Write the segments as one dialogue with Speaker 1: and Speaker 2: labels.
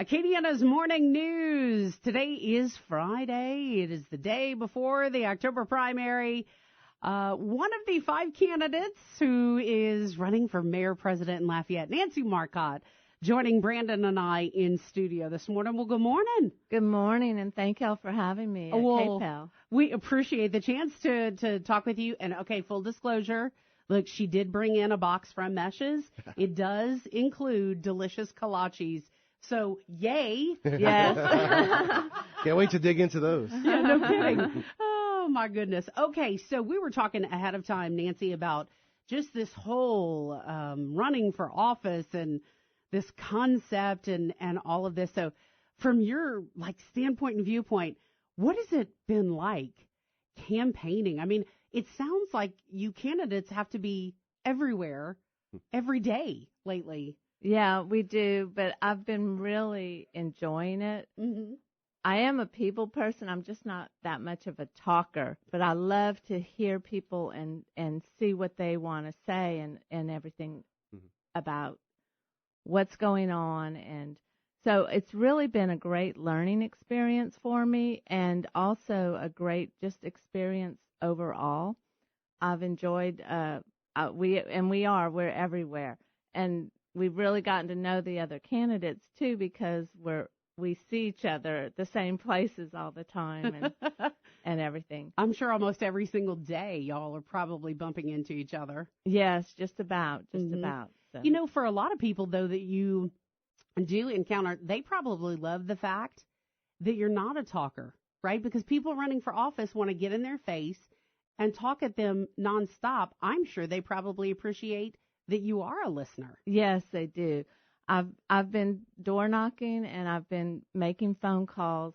Speaker 1: Acadiana's Morning News. Today is Friday. It is the day before the October primary. One of the 5 candidates who is running for mayor president in Lafayette, Nancy Marcotte, joining Brandon and I in studio this morning. Well, good morning.
Speaker 2: Good morning, and thank y'all for having me at KPEL.
Speaker 1: We appreciate the chance to talk with you. And, okay, full disclosure, look, she did bring in a box from Meshes. It does include delicious kolaches. So, yay.
Speaker 2: Yes.
Speaker 3: Can't wait to dig into those.
Speaker 1: Yeah, no kidding. Oh, my goodness. Okay, so we were talking ahead of time, Nancy, about just this whole running for office and this concept and all of this. So from your standpoint and viewpoint, what has it been like campaigning? I mean, it sounds like you candidates have to be everywhere every day lately.
Speaker 2: Yeah, we do, but I've been really enjoying it.
Speaker 1: Mm-hmm.
Speaker 2: I am a people person. I'm just not that much of a talker, but I love to hear people and see what they want to say and everything about what's going on. And so it's really been a great learning experience for me, and also a great just experience overall. I've enjoyed, we're everywhere. And we've really gotten to know the other candidates too, because we see each other at the same places all the time and everything.
Speaker 1: I'm sure almost every single day y'all are probably bumping into each other.
Speaker 2: Yes, just about. So.
Speaker 1: You know, for a lot of people, though, that you do encounter, they probably love the fact that you're not a talker, right? Because people running for office want to get in their face and talk at them nonstop. I'm sure they probably appreciate that you are a listener.
Speaker 2: Yes, they do. I've been door knocking and I've been making phone calls,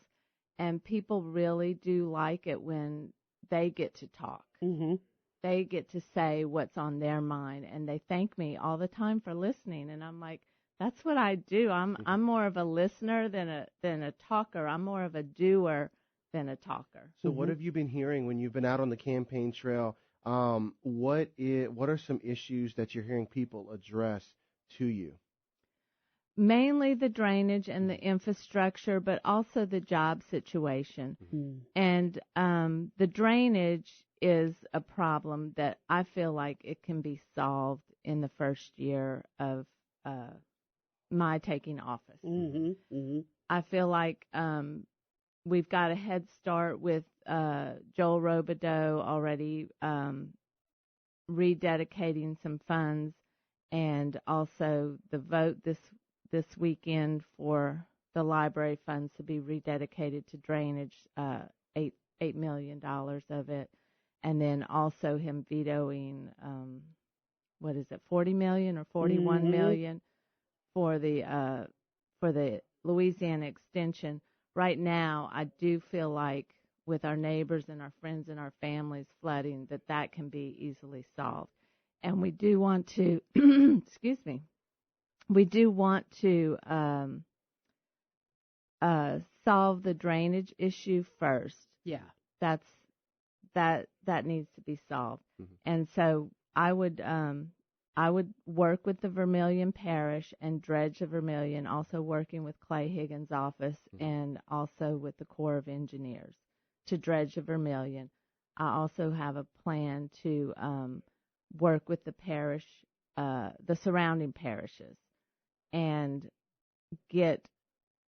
Speaker 2: and people really do like it when they get to talk.
Speaker 1: Mm-hmm.
Speaker 2: They get to say what's on their mind, and they thank me all the time for listening. And I'm like, that's what I do. I'm more of a listener than a talker. I'm more of a doer than a talker.
Speaker 3: So what have you been hearing when you've been out on the campaign trail? What are some issues that you're hearing people address to you?
Speaker 2: Mainly the drainage and the infrastructure, but also the job situation.
Speaker 1: Mm-hmm.
Speaker 2: And the drainage is a problem that I feel like it can be solved in the first year of my taking office.
Speaker 1: Mm-hmm. Mm-hmm.
Speaker 2: I feel like we've got a head start with Joel Robideau already rededicating some funds, and also the vote this weekend for the library funds to be rededicated to drainage, $8 million of it, and then also him vetoing $40 million or $41 million for the Louisiana extension. Right now, I do feel like with our neighbors and our friends and our families flooding, that can be easily solved. And we do want to, excuse me, we do want to solve the drainage issue first.
Speaker 1: Yeah.
Speaker 2: That needs to be solved. Mm-hmm. And so I would work with the Vermilion Parish and dredge the Vermilion, also working with Clay Higgins' office and also with the Corps of Engineers to dredge the Vermilion. I also have a plan to work with the parish, the surrounding parishes, and get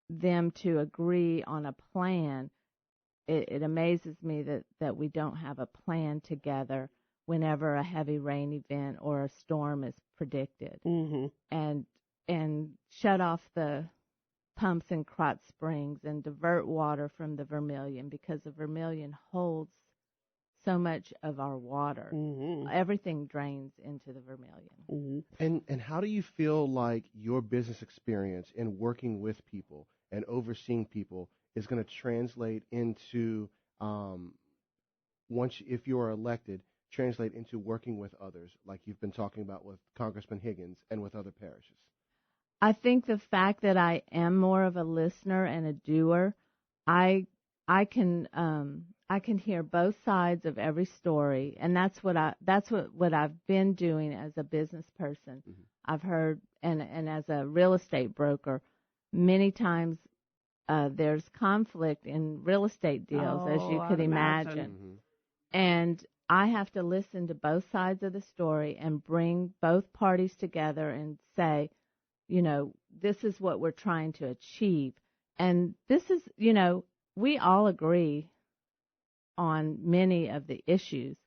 Speaker 2: them to agree on a plan. It amazes me that we don't have a plan together whenever a heavy rain event or a storm is predicted, and shut off the pumps in Krotz Springs and divert water from the Vermilion, because the Vermilion holds so much of our water. Mm-hmm. Everything drains into the Vermilion.
Speaker 3: Mm-hmm. And how do you feel like your business experience in working with people and overseeing people is going to translate into, if you are elected, translate into working with others, like you've been talking about with Congressman Higgins and with other parishes?
Speaker 2: I think the fact that I am more of a listener and a doer, I can hear both sides of every story, and that's what I've been doing as a business person. Mm-hmm. I've heard, and as a real estate broker, many times there's conflict in real estate deals, as you could
Speaker 1: I'd
Speaker 2: imagine. And I have to listen to both sides of the story and bring both parties together and say, this is what we're trying to achieve. And this is, we all agree on many of the issues,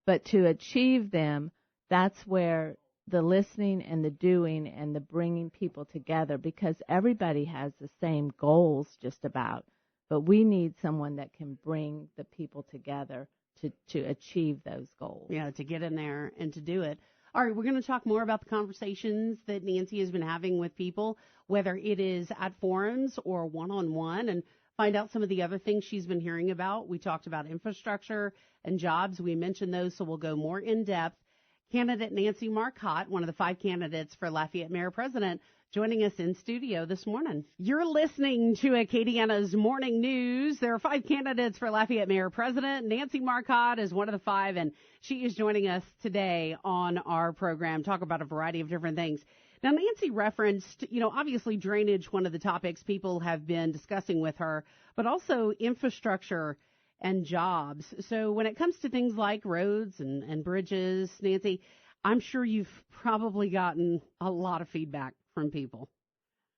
Speaker 2: but to achieve them, that's where the listening and the doing and the bringing people together, because everybody has the same goals just about, but we need someone that can bring the people together to achieve those goals.
Speaker 1: Yeah, to get in there and to do it. All right, we're going to talk more about the conversations that Nancy has been having with people, whether it is at forums or one-on-one, and find out some of the other things she's been hearing about. We talked about infrastructure and jobs. We mentioned those, so we'll go more in depth. Candidate Nancy Marcotte, one of the 5 candidates for Lafayette Mayor President, joining us in studio this morning. You're listening to Acadiana's Morning News. There are 5 candidates for Lafayette Mayor President. Nancy Marcotte is one of the 5, and she is joining us today on our program, talk about a variety of different things. Now, Nancy referenced, obviously drainage, one of the topics people have been discussing with her, but also infrastructure and jobs. So when it comes to things like roads and bridges, Nancy, I'm sure you've probably gotten a lot of feedback from people.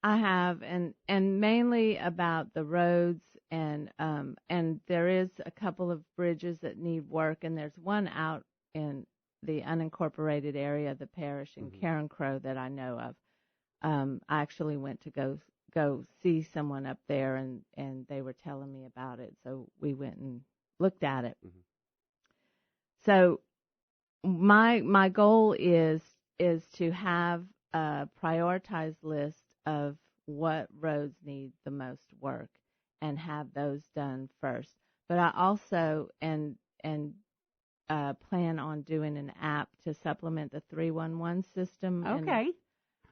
Speaker 2: I have, and mainly about the roads, and there is a couple of bridges that need work, and there's one out in the unincorporated area of the parish in Karen Crow that I know of. I actually went to go see someone up there, and they were telling me about it, so we went and looked at it. So my goal is to have a prioritized list of what roads need the most work and have those done first. But I also plan on doing an app to supplement the 311 system.
Speaker 1: Okay.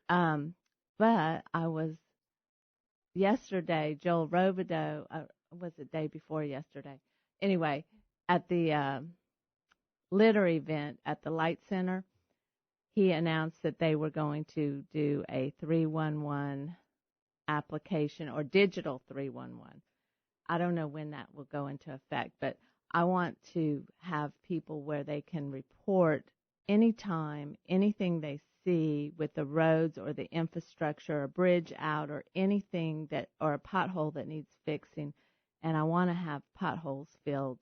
Speaker 2: But I was yesterday, Joel Robideau, was it day before yesterday? Anyway, at the litter event at the Light Center, he announced that they were going to do a 311 application, or digital 311. I don't know when that will go into effect, but I want to have people where they can report anytime anything they see with the roads or the infrastructure, a bridge out, or anything or a pothole that needs fixing. And I want to have potholes filled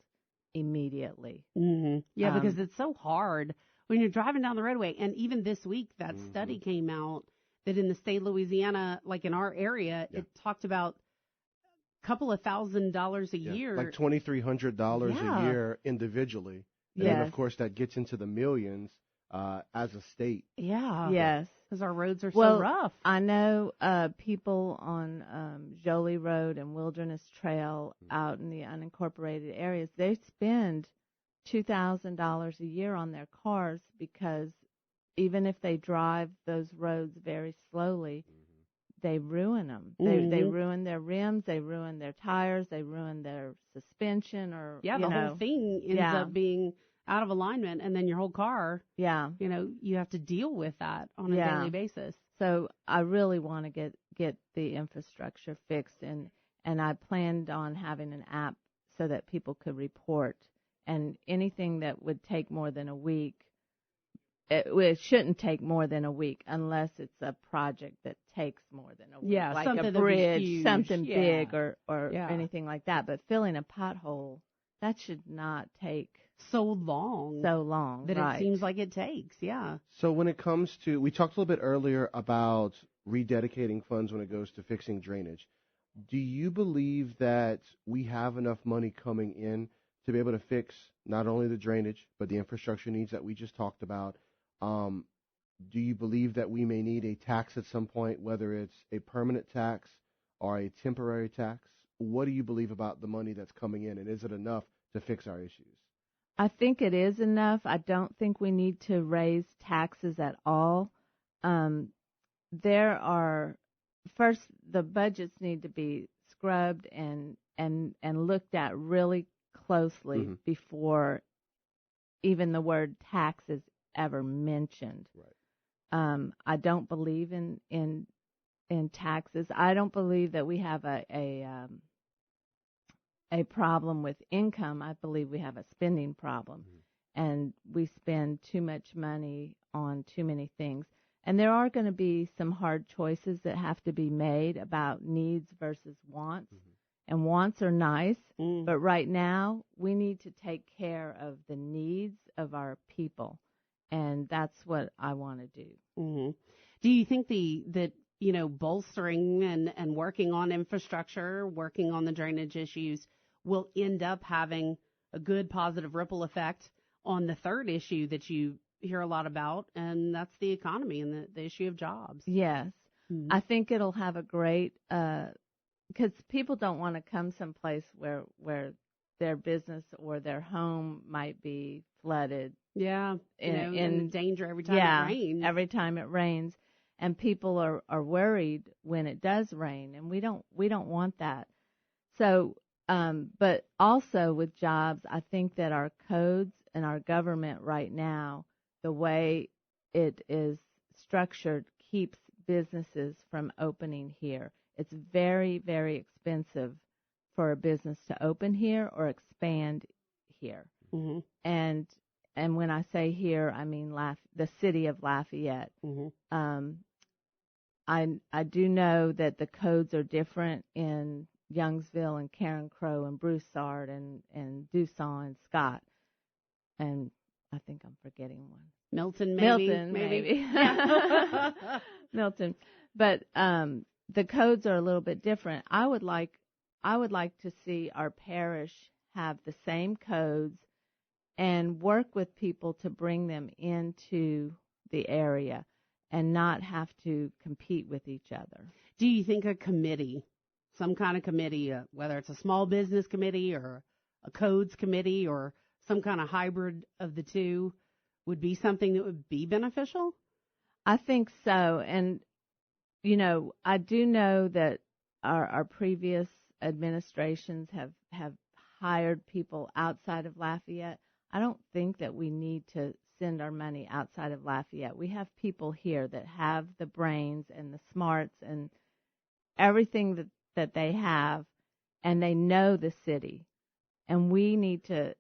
Speaker 2: immediately.
Speaker 1: Yeah, because it's so hard when you're driving down the roadway. And even this week, that study came out that in the state of Louisiana, like in our area, it talked about a couple of $1,000s a year.
Speaker 3: Like $2,300 a year individually. And then, of course, that gets into the millions as a state.
Speaker 1: Yeah.
Speaker 2: Yes.
Speaker 1: Because our roads are so rough.
Speaker 2: I know people on Jolie Road and Wilderness Trail out in the unincorporated areas, they spend $2,000 a year on their cars, because even if they drive those roads very slowly, they ruin them. They ruin their rims, they ruin their tires, they ruin their suspension, or
Speaker 1: the whole thing ends up being out of alignment, and then your whole car, you have to deal with that on a daily basis.
Speaker 2: So I really want to get the infrastructure fixed, and I planned on having an app so that people could report, and anything that would take more than a week, it shouldn't take more than a week unless it's a project that takes more than a week, like a bridge, something big or anything like that. But filling a pothole, that should not take
Speaker 1: so long that it seems like it takes.
Speaker 3: So when it comes to, we talked a little bit earlier about rededicating funds when it goes to fixing drainage. Do you believe that we have enough money coming in to be able to fix not only the drainage but the infrastructure needs that we just talked about? Do you believe that we may need a tax at some point, whether it's a permanent tax or a temporary tax? What do you believe about the money that's coming in, and is it enough to fix our issues?
Speaker 2: I think it is enough. I don't think we need to raise taxes at all. First, the budgets need to be scrubbed and looked at really closely before even the word tax is ever mentioned.
Speaker 3: Right.
Speaker 2: I don't believe in in taxes. I don't believe that we have a problem with income. I believe we have a spending problem, and we spend too much money on too many things. And there are going to be some hard choices that have to be made about needs versus wants. And wants are nice, but right now we need to take care of the needs of our people, and that's what I want to do.
Speaker 1: Mm-hmm. Do you think that bolstering and working on infrastructure, working on the drainage issues will end up having a good positive ripple effect on the third issue that you hear a lot about, and that's the economy and the issue of jobs?
Speaker 2: Yes. Mm-hmm. I think it'll have a great because people don't want to come someplace where their business or their home might be flooded.
Speaker 1: Yeah, in danger every time it rains.
Speaker 2: Every time it rains, and people are worried when it does rain, and we don't want that. So, but also with jobs, I think that our codes and our government right now, the way it is structured, keeps businesses from opening here. It's very, very expensive for a business to open here or expand here.
Speaker 1: Mm-hmm.
Speaker 2: And when I say here, I mean the city of Lafayette.
Speaker 1: Mm-hmm.
Speaker 2: I do know that the codes are different in Youngsville and Karen Crow and Broussard and Dusson and Scott. And I think I'm forgetting one.
Speaker 1: Milton, maybe. Yeah.
Speaker 2: Milton. But the codes are a little bit different. I would like to see our parish have the same codes and work with people to bring them into the area and not have to compete with each other.
Speaker 1: Do you think a committee, some kind of committee, whether it's a small business committee or a codes committee or some kind of hybrid of the two, would be something that would be beneficial?
Speaker 2: I think so. And, I do know that our previous administrations have hired people outside of Lafayette. I don't think that we need to send our money outside of Lafayette. We have people here that have the brains and the smarts and everything that they have, and they know the city. And we need to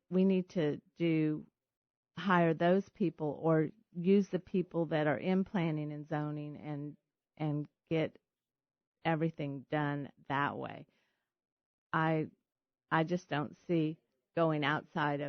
Speaker 2: hire those people or use the people that are in planning and zoning and get everything done that way. I just don't see going outside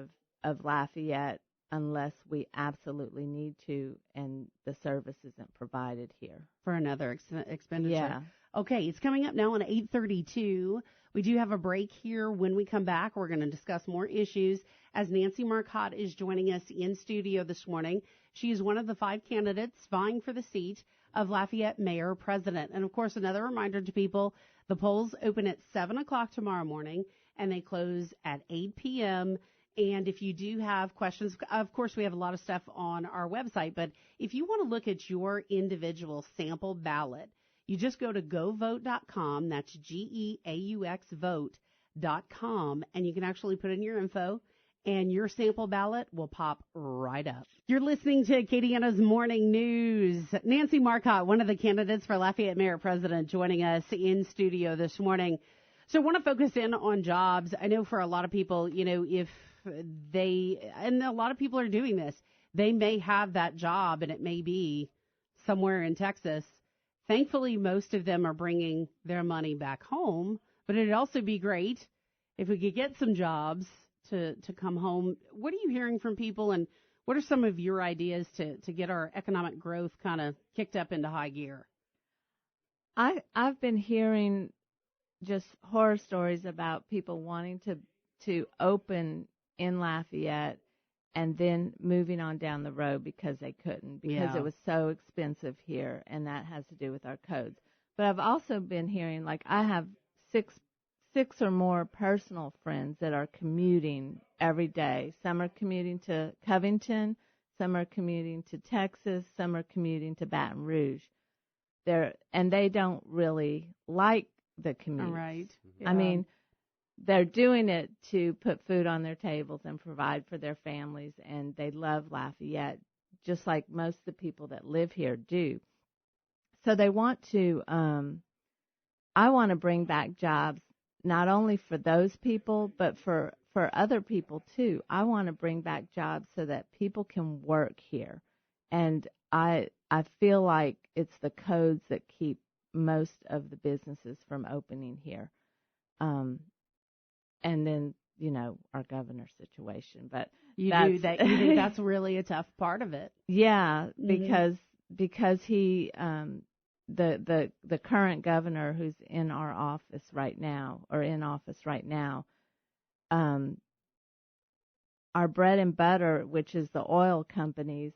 Speaker 2: of Lafayette unless we absolutely need to and the service isn't provided here.
Speaker 1: For another expenditure.
Speaker 2: Yeah.
Speaker 1: Okay, it's coming up now on 8:32. We do have a break here. When we come back, we're going to discuss more issues as Nancy Marcotte is joining us in studio this morning. She is one of the 5 candidates vying for the seat of Lafayette Mayor President. And, of course, another reminder to people, the polls open at 7 o'clock tomorrow morning, and they close at 8 p.m., and if you do have questions, of course, we have a lot of stuff on our website, but if you want to look at your individual sample ballot, you just go to govote.com, that's GEAUX vote.com, and you can actually put in your info, and your sample ballot will pop right up. You're listening to Acadiana's Morning News. Nancy Marcotte, one of the candidates for Lafayette Mayor President, joining us in studio this morning. So I want to focus in on jobs. I know for a lot of people, if and a lot of people are doing this, they may have that job and it may be somewhere in Texas. Thankfully, most of them are bringing their money back home, but it'd also be great if we could get some jobs to come home. What are you hearing from people, and what are some of your ideas to get our economic growth kind of kicked up into high gear?
Speaker 2: I've been hearing just horror stories about people wanting to open in Lafayette and then moving on down the road because they couldn't, because it was so expensive here, and that has to do with our codes. But I've also been hearing, like, I have six or more personal friends that are commuting every day. Some are commuting to Covington, some are commuting to Texas, some are commuting to Baton Rouge. And they don't really like the commute.
Speaker 1: Right.
Speaker 2: Yeah. I mean, they're doing it to put food on their tables and provide for their families, and they love Lafayette, just like most of the people that live here do. So they want to, I want to bring back jobs not only for those people, but for other people too. I want to bring back jobs so that people can work here. And I feel like it's the codes that keep most of the businesses from opening here. And then, our governor's situation. But
Speaker 1: you think that's really a tough part of it.
Speaker 2: Yeah, because he the current governor who's in office right now, our bread and butter, which is the oil companies,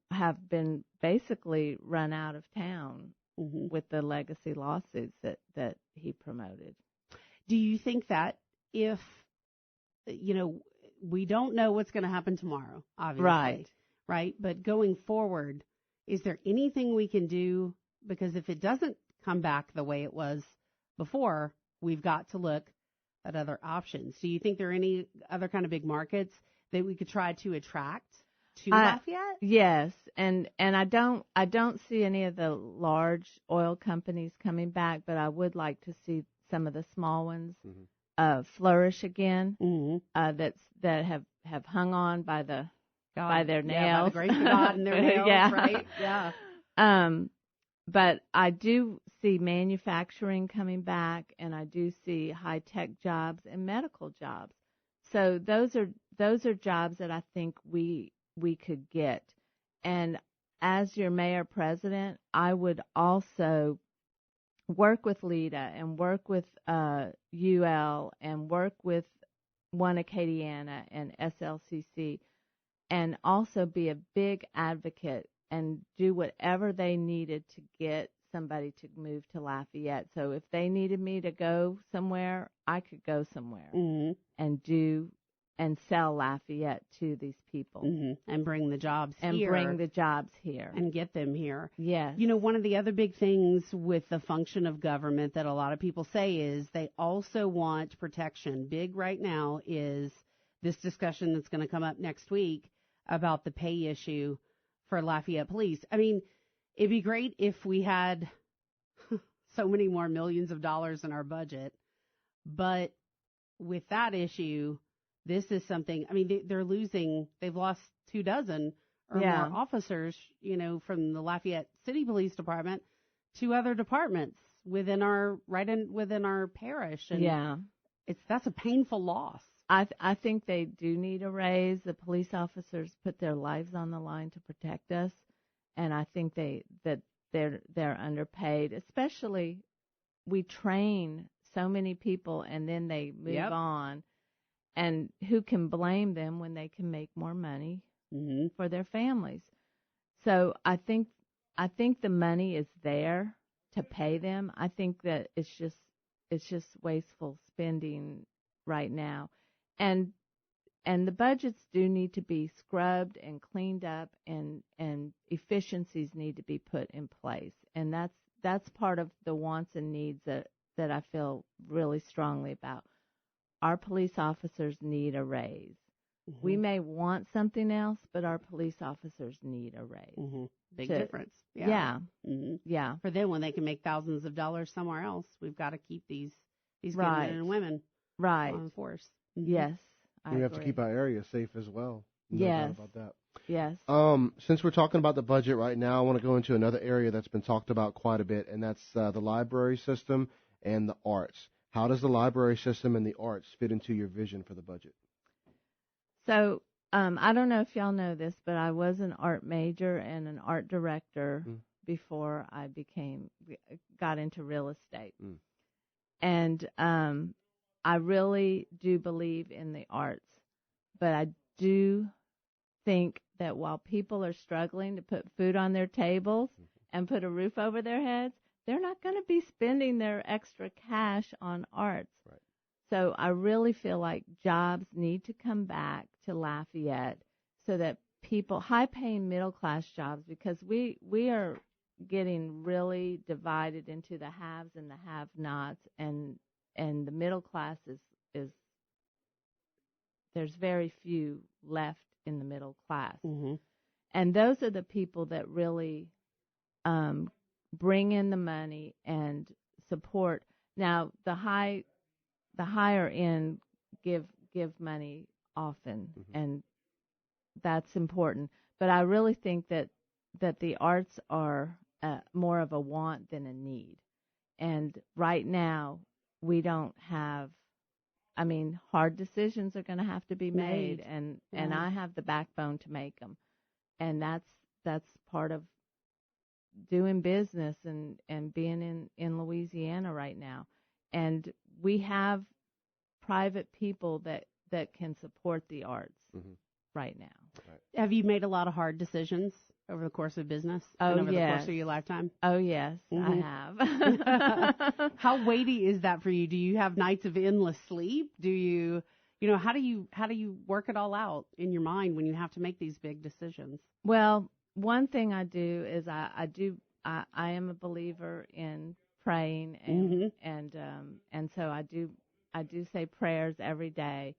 Speaker 2: have been basically run out of town with the legacy lawsuits that he promoted.
Speaker 1: Do you think that if, we don't know what's going to happen tomorrow, obviously, right? But going forward, is there anything we can do? Because if it doesn't come back the way it was before, we've got to look at other options. Do you think there are any other kind of big markets that we could try to attract to Lafayette?
Speaker 2: Yes, and I don't see any of the large oil companies coming back, but I would like to see some of the small ones flourish again. That have hung on by their nails,
Speaker 1: by the grace of God and their nails, right? Yeah.
Speaker 2: But I do see manufacturing coming back, and I do see high tech jobs and medical jobs. So those are jobs that I think we could get. And as your mayor president, I would also work with LEDA and work with UL and work with One Acadiana and SLCC, and also be a big advocate and do whatever they needed to get somebody to move to Lafayette. So if they needed me to go somewhere, I could go somewhere and sell Lafayette to these people.
Speaker 1: And bring the jobs here.
Speaker 2: And bring the jobs here.
Speaker 1: And get them here.
Speaker 2: Yes.
Speaker 1: One of the other big things with the function of government that a lot of people say is they also want protection. Big right now is this discussion that's going to come up next week about the pay issue for Lafayette Police. I mean, it'd be great if we had so many more millions of dollars in our budget, but with that issue, this is something, I mean, they've lost 24 or more officers, from the Lafayette City Police Department to other departments within our parish. And that's a painful loss.
Speaker 2: I think they do need a raise. The police officers put their lives on the line to protect us, and I think they're underpaid. Especially, we train so many people, and then they move on. And who can blame them when they can make more money for their families? So I think the money is there to pay them. I think that it's just wasteful spending right now. And the budgets do need to be scrubbed and cleaned up, and efficiencies need to be put in place. And that's part of the wants and needs that I feel really strongly about. Our police officers need a raise. We may want something else, but our police officers need a raise.
Speaker 1: Big difference.
Speaker 2: Yeah. Yeah.
Speaker 1: For them, when they can make thousands of dollars somewhere else, we've got to keep these good men and women on force.
Speaker 2: Yes.
Speaker 3: We have to keep our area safe as well. No doubt about that.
Speaker 2: Yes.
Speaker 3: Since we're talking about the budget right now, I want to go into another area that's been talked about quite a bit, and that's the library system and the arts. How does the library system and the arts fit into your vision for the budget?
Speaker 2: So, I don't know if y'all know this, but I was an art major and an art director before I got into real estate. And I really do believe in the arts, but I do think that while people are struggling to put food on their tables and put a roof over their heads, they're not going to be spending their extra cash on arts.
Speaker 3: Right.
Speaker 2: So I really feel like jobs need to come back to Lafayette so that people, high-paying middle-class jobs, because we are getting really divided into the haves and the have-nots, and the middle class is there's very few left in the middle class. And those are the people that really bring in the money and support. Now, the higher end give money often, and that's important. But I really think that the arts are more of a want than a need. And right now, we don't have. I mean, hard decisions are going to have to be made, and I have the backbone to make them, and that's part of doing business and being in Louisiana right now. And we have private people that can support the arts right now.
Speaker 3: Right.
Speaker 1: Have you made a lot of hard decisions over the course of business?
Speaker 2: Oh,
Speaker 1: and over
Speaker 2: yes.
Speaker 1: the course of your lifetime?
Speaker 2: Oh, yes, I have.
Speaker 1: How weighty is that for you? Do you have nights of endless sleep? Do you, how do you work it all out in your mind when you have to make these big decisions?
Speaker 2: Well, one thing I do is I am a believer in praying, and so I do say prayers every day.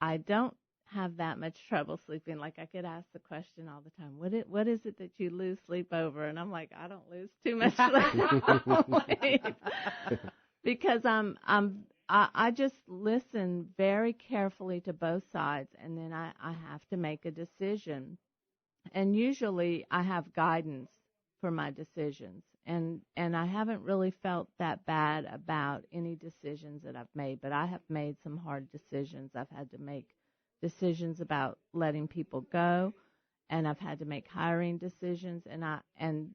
Speaker 2: I don't have that much trouble sleeping. Like, I get asked the question all the time, what is it that you lose sleep over? And I'm like, I don't lose too much sleep. Because I just listen very carefully to both sides, and then I have to make a decision. And usually I have guidance for my decisions. And I haven't really felt that bad about any decisions that I've made, but I have made some hard decisions. I've had to make decisions about letting people go, and I've had to make hiring decisions. And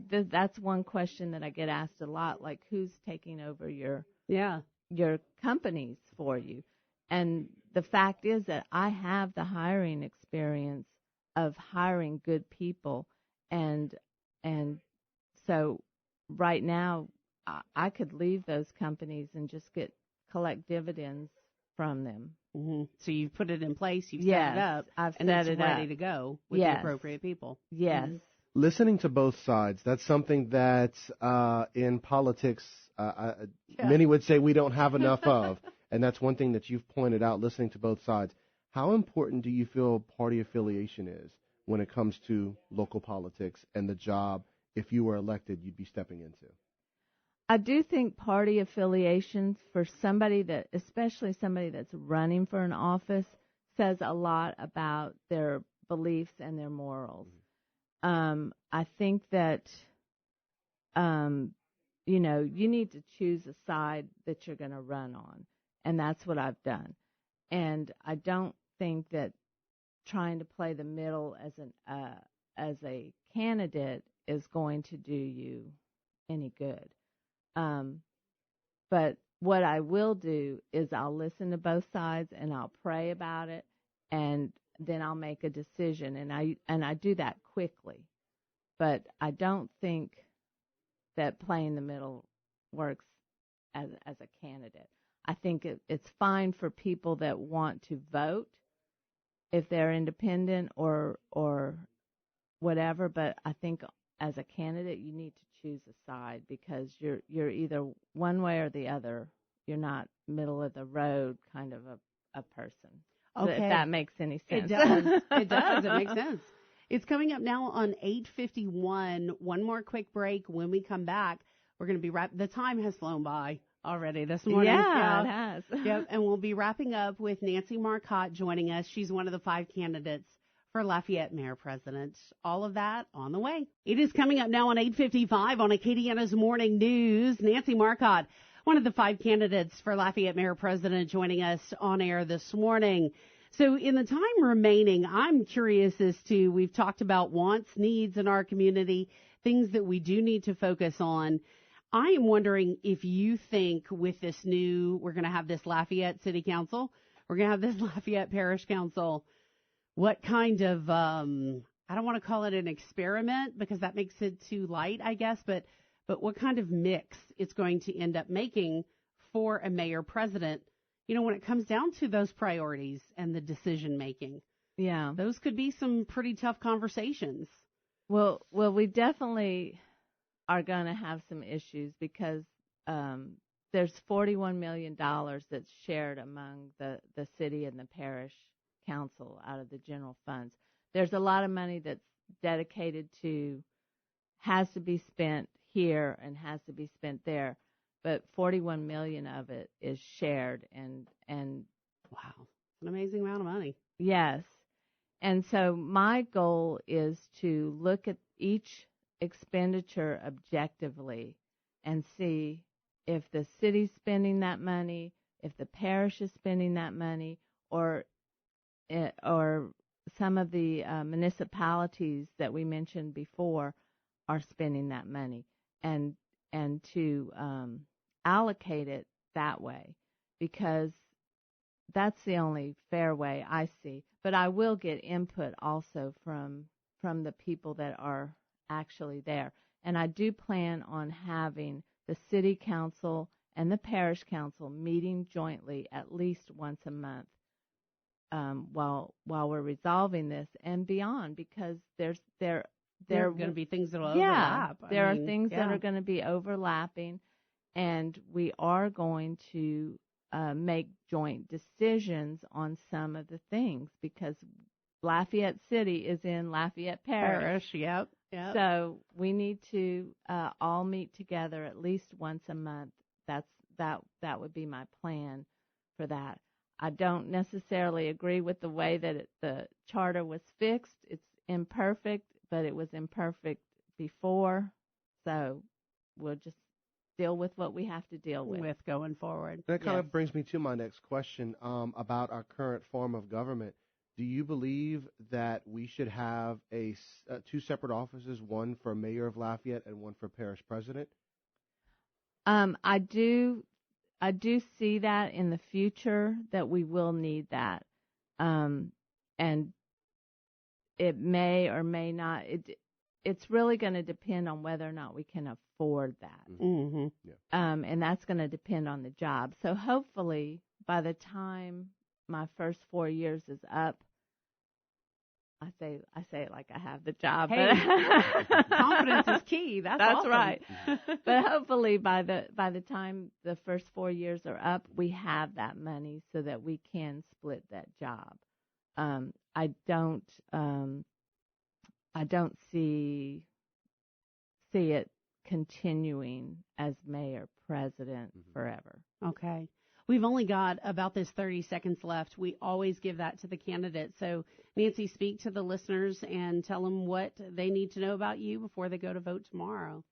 Speaker 2: that's one question that I get asked a lot, like, who's taking over your companies for you? And the fact is that I have the hiring experience of hiring good people, and so right now I could leave those companies and just collect dividends from them.
Speaker 1: So you've put it in place, you've set it up,
Speaker 2: I've
Speaker 1: and
Speaker 2: set
Speaker 1: it's
Speaker 2: it
Speaker 1: ready
Speaker 2: up
Speaker 1: to go with the appropriate people.
Speaker 2: Yes.
Speaker 3: Listening to both sides, that's something that in politics many would say we don't have enough of, and that's one thing that you've pointed out, listening to both sides. How important do you feel party affiliation is when it comes to local politics and the job, if you were elected, you'd be stepping into?
Speaker 2: I do think party affiliation for somebody especially somebody that's running for an office, says a lot about their beliefs and their morals. I think that, you need to choose a side that you're going to run on, and that's what I've done. And I don't think that trying to play the middle as a candidate is going to do you any good. But what I will do is I'll listen to both sides, and I'll pray about it, and then I'll make a decision, and I do that quickly. But I don't think that playing the middle works as a candidate. I think it's fine for people that want to vote if they're independent or whatever, but I think as a candidate you need to choose a side, because you're either one way or the other. You're not middle of the road kind of a person.
Speaker 1: Okay.
Speaker 2: If that makes any sense.
Speaker 1: It does. It does. It makes sense. It's coming up now on 8:51. One more quick break. When we come back, we're going to be the time has flown by already this morning.
Speaker 2: Yeah, it has.
Speaker 1: Yep, and we'll be wrapping up with Nancy Marcotte joining us. She's one of the 5 candidates for Lafayette Mayor President. All of that on the way. It is coming up now on 8:55 on Acadiana's Morning News. Nancy Marcotte, one of the 5 candidates for Lafayette Mayor President, joining us on air this morning. So in the time remaining, I'm curious as to, we've talked about wants, needs in our community, things that we do need to focus on. I am wondering if you think with this we're going to have this Lafayette City Council, we're going to have this Lafayette Parish Council, what kind of, I don't want to call it an experiment because that makes it too light, I guess, but what kind of mix it's going to end up making for a mayor president, when it comes down to those priorities and the decision making.
Speaker 2: Yeah.
Speaker 1: Those could be some pretty tough conversations.
Speaker 2: Well, we definitely are going to have some issues because there's $41 million that's shared among the city and the parish council out of the general funds. There's a lot of money that's dedicated has to be spent here and has to be spent there, but 41 million of it is shared and
Speaker 1: wow, it's an amazing amount of money.
Speaker 2: yes. And so my goal is to look at each expenditure objectively and see if the city's spending that money, if the parish is spending that money, or some of the municipalities that we mentioned before are spending that money, and to allocate it that way, because that's the only fair way I see. But I will get input also from the people that are actually there. And I do plan on having the city council and the parish council meeting jointly at least once a month while we're resolving this and beyond, because there are
Speaker 1: going to be things that will overlap.
Speaker 2: There are things that are going to be overlapping, and we are going to make joint decisions on some of the things, because Lafayette City is in Lafayette Parish.
Speaker 1: Yep.
Speaker 2: So we need to all meet together at least once a month. That would be my plan for that. I don't necessarily agree with the way that the charter was fixed. It's imperfect, but it was imperfect before. So we'll just deal with what we have to deal with
Speaker 1: going forward.
Speaker 3: That kind of brings me to my next question about our current form of government. Do you believe that we should have two separate offices, one for mayor of Lafayette and one for parish president?
Speaker 2: I do see that in the future that we will need that, and it may or may not. It's really going to depend on whether or not we can afford that.
Speaker 1: Mm-hmm.
Speaker 3: Yeah.
Speaker 2: And that's going to depend on the job. So hopefully by the time my first 4 years is up, I say it like I have the job.
Speaker 1: Hey,
Speaker 2: but
Speaker 1: confidence is key. That's awesome.
Speaker 2: right. But hopefully by the time the first 4 years are up, we have that money so that we can split that job. I don't see it continuing as mayor president forever.
Speaker 1: Okay. We've only got about this 30 seconds left. We always give that to the candidates. So, Nancy, speak to the listeners and tell them what they need to know about you before they go to vote tomorrow.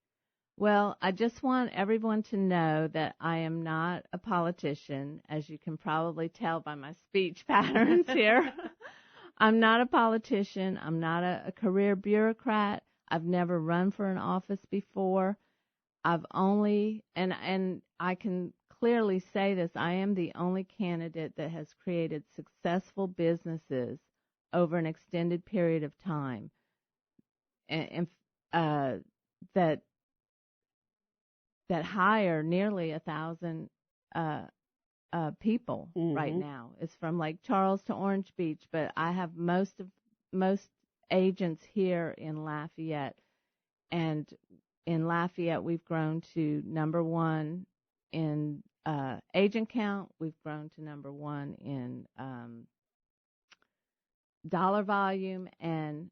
Speaker 2: Well, I just want everyone to know that I am not a politician, as you can probably tell by my speech patterns here. I'm not a politician. I'm not a career bureaucrat. I've never run for an office before. I've only, and I can clearly say this, I am the only candidate that has created successful businesses over an extended period of time, and that hire nearly 1,000 people right now. It's from Lake Charles to Orange Beach, but I have most agents here in Lafayette, and in Lafayette we've grown to number one in agent count. We've grown to number one in dollar volume and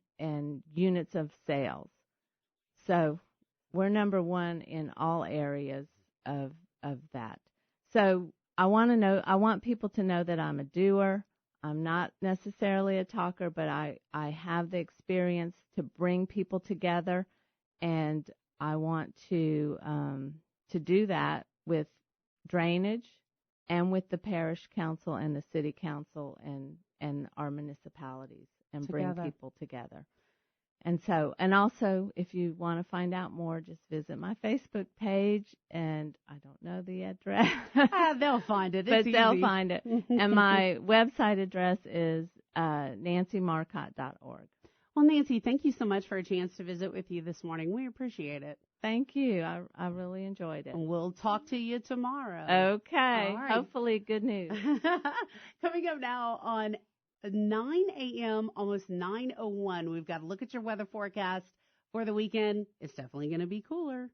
Speaker 2: units of sales. So we're number one in all areas of that. So I want people to know that I'm a doer. I'm not necessarily a talker, but I have the experience to bring people together, and I want to do that with drainage and with the parish council and the city council and our municipalities, and bring people together. And also, if you want to find out more, just visit my Facebook page, and I don't know the address.
Speaker 1: They'll find it.
Speaker 2: But they'll find it. And my website address is nancymarcotte.org.
Speaker 1: Well, Nancy, thank you so much for a chance to visit with you this morning. We appreciate it.
Speaker 2: Thank you. I really enjoyed it.
Speaker 1: And we'll talk to you tomorrow.
Speaker 2: Okay. Right. Hopefully good news.
Speaker 1: Coming up now on 9 a.m., almost 9:01, we've got to look at your weather forecast for the weekend. It's definitely going to be cooler.